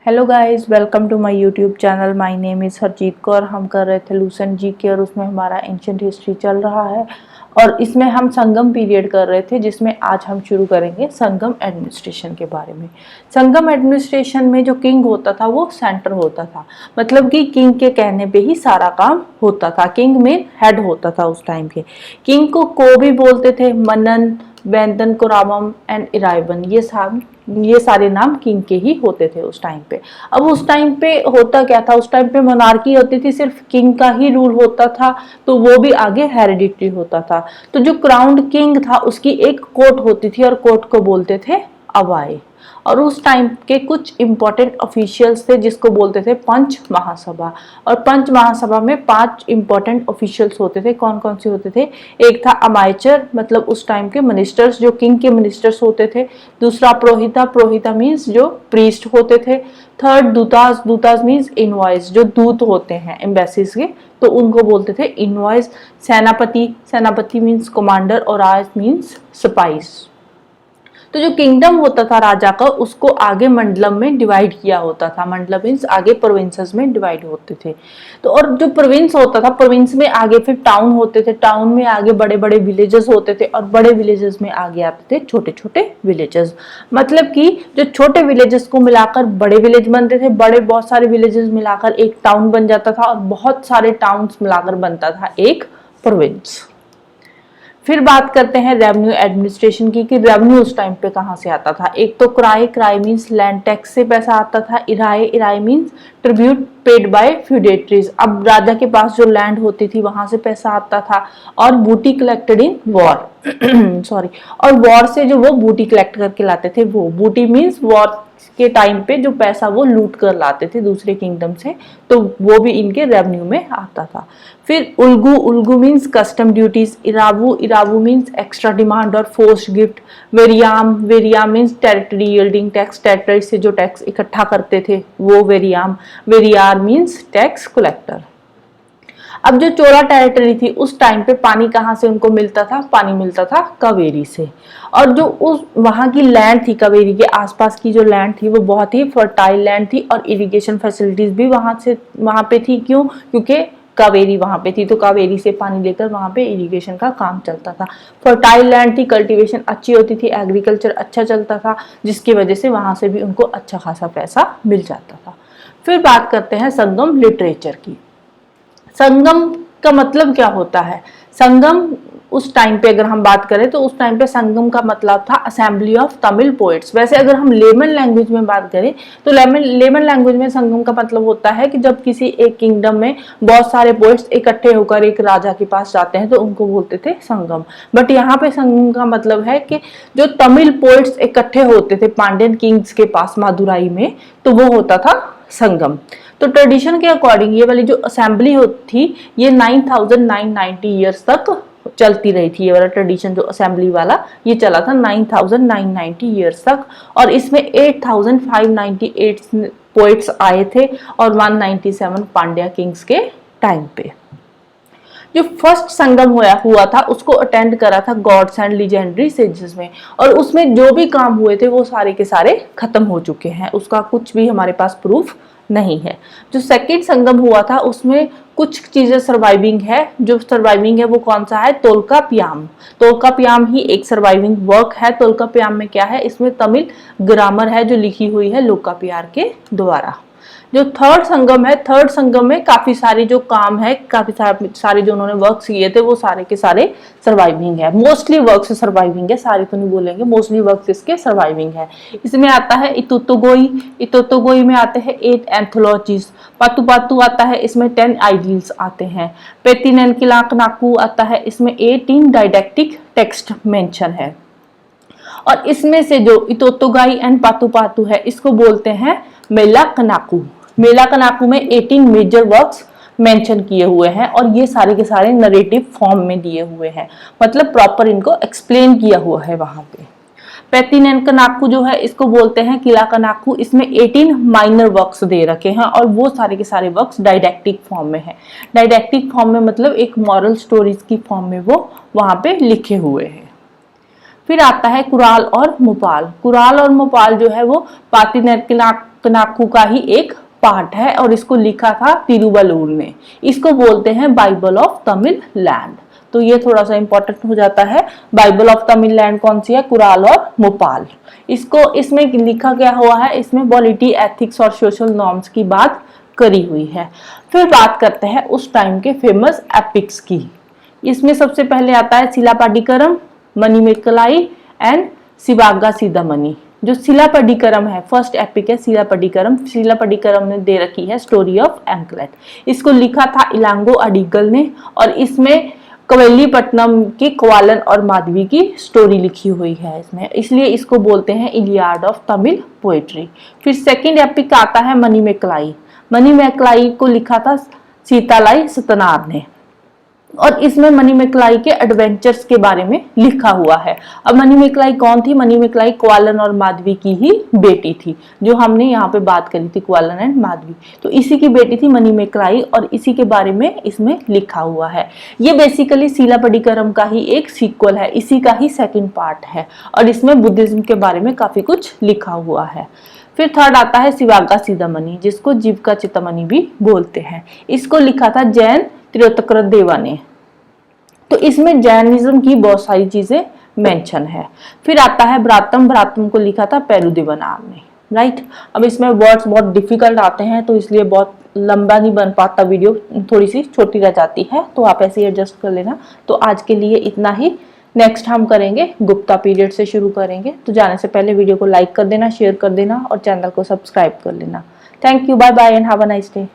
Hello guys, welcome to my YouTube channel. My name is Harjeet Kaur. हम कर रहे थे लूसेंट जीके और उसमें हमारा एंशिएंट हिस्ट्री चल रहा है और इसमें हम संगम पीरियड कर रहे थे, जिसमें आज हम शुरू करेंगे संगम एडमिनिस्ट्रेशन के बारे में। संगम एडमिनिस्ट्रेशन में जो किंग होता था वो सेंटर होता था, मतलब कि किंग के कहने पे ही सारा काम होता था। किंग में हेड होता था उस टाइम के। किंग को भी बोलते थे, मनन, बैंतन, कोरामम एंड इराइवन। ये सारे नाम किंग के ही होते थे उस टाइम पे। अब उस टाइम पे होता क्या था, उस टाइम पे मोनार्की होती थी, सिर्फ किंग का ही रूल होता था, तो वो भी आगे हेरिडिटरी होता था। तो जो क्राउन्ड किंग था उसकी एक कोर्ट होती थी और कोर्ट को बोलते थे अवाई। और उस टाइम के कुछ इंपॉर्टेंट ऑफिशियल्स थे जिसको बोलते थे पंच महासभा। और पंच महासभा में 5 इंपॉर्टेंट ऑफिशियल्स होते थे। कौन कौन से होते थे? एक था अमाइचर, मतलब उस टाइम के मिनिस्टर्स, जो किंग के मिनिस्टर्स होते थे। दूसरा प्रोहिता, प्रोहिता मीन्स जो प्रीस्ट होते थे। थर्ड दूतास, दूतास मीन्स इनवॉइस, जो दूत होते हैं एम्बेसीज के, तो उनको बोलते थे इनवॉइस। सेनापति, सेनापति मीन्स कमांडर, और आयस मीन्स सिपाहीस। तो जो किंगडम होता था राजा का, उसको आगे मंडलम में डिवाइड किया होता था। मंडलम मीन्स आगे प्रोविंसेस में डिवाइड होते थे। तो और जो प्रोविंस होता था, प्रोविंस में आगे फिर टाउन होते थे, टाउन में आगे बड़े बड़े विलेजेस होते थे, और बड़े विलेजेस में आगे आते थे छोटे छोटे विलेजेस। मतलब कि जो छोटे विलेजेस को मिलाकर बड़े विलेज बनते थे, बड़े बहुत सारे विलेजेस मिलाकर एक टाउन बन जाता था, और बहुत सारे टाउन्स मिलाकर बनता था एक प्रोविंस। फिर बात करते हैं रेवेन्यू एडमिनिस्ट्रेशन की, कि रेवेन्यू उस टाइम पे कहाँ से आता था। एक तो क्राय, क्राय मीन्स लैंड टैक्स से पैसा आता था। इराय, इराय means tribute paid by feudatories. अब राजा के पास जो लैंड होती थी वहां से पैसा आता था। और बूटी कलेक्टेड इन वॉर सॉरी, और वॉर से जो वो बूटी कलेक्ट करके लाते थे, वो बूटी मीन्स वॉर के टाइम पे जो पैसा वो लूट कर लाते थे दूसरे किंगडम से, तो वो भी इनके रेवेन्यू में आता था। फिर उल्गू, उल्गू मीन्स कस्टम ड्यूटीज। इरावू, इरावू मीन्स एक्स्ट्रा डिमांड और फोर्स्ड गिफ्ट। वेरियाम, वेरियाम means territory yielding tax, territory से जो टैक्स इकट्ठा करते थे वो वेरियाम। वेरियार मीन्स टैक्स कलेक्टर। अब जो चोला टेरिटरी थी उस टाइम पे पानी कहाँ से उनको मिलता था? पानी मिलता था कावेरी से। और जो उस वहां की लैंड थी, कावेरी के आसपास की जो लैंड थी, वो बहुत ही फर्टाइल लैंड थी, और इरिगेशन फैसिलिटीज भी वहां पे थी। क्यों? क्योंकि कावेरी वहां पे थी, तो कावेरी से पानी लेकर वहां पे इरिगेशन का काम चलता था। फर्टाइल लैंड थी, कल्टीवेशन अच्छी होती थी, एग्रीकल्चर अच्छा चलता था, जिसकी वजह से वहां से भी उनको अच्छा खासा पैसा मिल जाता था। फिर बात करते हैं संगम लिटरेचर की। संगम का मतलब क्या होता है? संगम उस टाइम पे अगर हम बात करें तो उस टाइम पे संगम का मतलब था असेंबली ऑफ तमिल पोएट्स। वैसे अगर हम लेमन लैंग्वेज में बात करें तो लेमन लैंग्वेज में संगम का मतलब होता है कि जब किसी एक किंगडम में बहुत सारे पोएट्स इकट्ठे होकर एक राजा के पास जाते हैं तो उनको बोलते थे संगम। बट यहाँ पे संगम का मतलब है कि जो तमिल पोएट्स इकट्ठे होते थे पांड्यन किंग्स के पास मदुराई में, तो वो होता था संगम। तो ट्रेडिशन के अकॉर्डिंग ये वाली जो असेंबली थी ये 9990 ईयर्स तक चलती रही थी। ये वाला ट्रेडिशन जो असेंबली वाला ये चला था 9990 ईयर्स तक, और इसमें 8598 पोइट्स आए थे और 197 पांड्या किंग्स के टाइम पे। जो फर्स्ट संगम हुआ था उसको अटेंड करा था गॉड्स एंड लीजेंडरी सेजेस में, और उसमें जो भी काम हुए थे वो सारे के सारे खत्म हो चुके हैं, उसका कुछ भी हमारे पास प्रूफ नहीं है। जो सेकंड संगम हुआ था उसमें कुछ चीजें सर्वाइविंग है। जो सर्वाइविंग है वो कौन सा है? तोल्कापियाम। तोल्कापियाम ही एक सर्वाइविंग वर्क है। तोल्कापियाम में क्या है? इसमें तमिल ग्रामर है जो लिखी हुई है लोकापियार के द्वारा। जो थर्ड संगम है, थर्ड संगम में काफी सारे जो काम है, काफी सारे जो उन्होंने वर्क्स किए थे वो सारे के सारे सर्वाइविंग है। मोस्टली वर्क्स सर्वाइविंग है, सारे तो नहीं बोलेंगे, मोस्टली वर्क्स इसके सर्वाइविंग है। इसमें आता है इतुतुगोई, इतुतुगोई में आते हैं 8 एंथोलॉजीज। पातु पातु आता है, इसमें 10 आइडियल्स आते हैं। पेतिननकिलाकनाकू आता है, इसमें 18 डाइडेक्टिक टेक्स्ट मेंशन है। और इसमें से जो इतोतोगाई एंड पातु पातु है इसको बोलते हैं मेला कनाकू। मेला कनाकू में 18 मेजर वर्क्स मेंशन किए हुए हैं, और ये सारे के सारे नरेटिव फॉर्म में दिए हुए हैं, मतलब प्रॉपर इनको एक्सप्लेन किया हुआ है वहां पे। पेतिननकिलाकू जो है इसको बोलते हैं किला कनाकू। इसमें 18 माइनर वर्क्स दे रखे हैं, और वो सारे के सारे वर्क्स डाइडेक्टिक फॉर्म में है। डाइडेक्टिक फॉर्म में मतलब एक मॉरल स्टोरीज की फॉर्म में वो वहां पे लिखे हुए हैं। फिर आता है कुराल और मुपाल। कुराल और मुपाल जो है वो कनाकू का ही एक पार्ट है और इसको लिखा था तिरुवल्लुवर ने। इसको बोलते हैं बाइबल ऑफ तमिल लैंड। तो ये थोड़ा सा इंपॉर्टेंट हो जाता है। बाइबल ऑफ तमिल लैंड कौन सी है? कुराल और मोपाल। इसको इसमें लिखा क्या हुआ है? इसमें पॉलिटी, एथिक्स और सोशल नॉर्म्स की बात करी हुई है। फिर बात करते हैं उस टाइम के फेमस एपिक्स की। इसमें सबसे पहले आता है सिलापाडीकरम, मणिमेकलाई एंड शिवागा सिदामणि। जो सिलापडीकरम है, फर्स्ट एपिक है सिलापडीकरम। सिलापडीकरम ने दे रखी है स्टोरी ऑफ एंकलेट। इसको लिखा था इलांगो अडिगल ने और इसमें कवेलीपट्टनम की क्वालन और माधवी की स्टोरी लिखी हुई है इसमें, इसलिए इसको बोलते हैं इलियाड ऑफ तमिल पोएट्री। फिर सेकंड एपिक आता है मणिमेकलाई। मणिमेकलाई को लिखा था सीतालाई सतनार ने और इसमें मणिमेकलाई के एडवेंचर्स के बारे में लिखा हुआ है। अब मणिमेकलाई कौन थी? मणिमेकलाई क्वालन और माधवी की ही बेटी थी, जो हमने यहाँ पे बात करी थी, क्वालन एंड माधवी। तो इसी की बेटी थी मणिमेकलाई और इसी के बारे में इसमें लिखा हुआ है। ये बेसिकली सिलापडीकरम का ही एक सीक्वल है, इसी का ही सेकेंड पार्ट है और इसमें बुद्धिज्म के बारे में काफी कुछ लिखा हुआ है। फिर थर्ड आता है शिवागा सिदामणि, जिसको जीविका चिंतामणि भी बोलते हैं। इसको लिखा था जैन त्रियोतकर देवा ने। तो इसमें जैनिज्म की बहुत सारी चीजें मेंशन है। फिर आता है ब्रातम। ब्रातम को लिखा था पेरुदेवनार ने, राइट। अब इसमें वर्ड्स बहुत डिफिकल्ट आते हैं तो इसलिए बहुत लंबा नहीं बन पाता, वीडियो थोड़ी सी छोटी रह जाती है, तो आप ऐसे एडजस्ट कर लेना। तो आज के लिए इतना ही। नेक्स्ट हम करेंगे गुप्ता पीरियड से शुरू करेंगे। तो जाने से पहले वीडियो को लाइक कर देना, शेयर कर देना और चैनल को सब्सक्राइब कर लेना। Thank you, bye bye and have a nice day.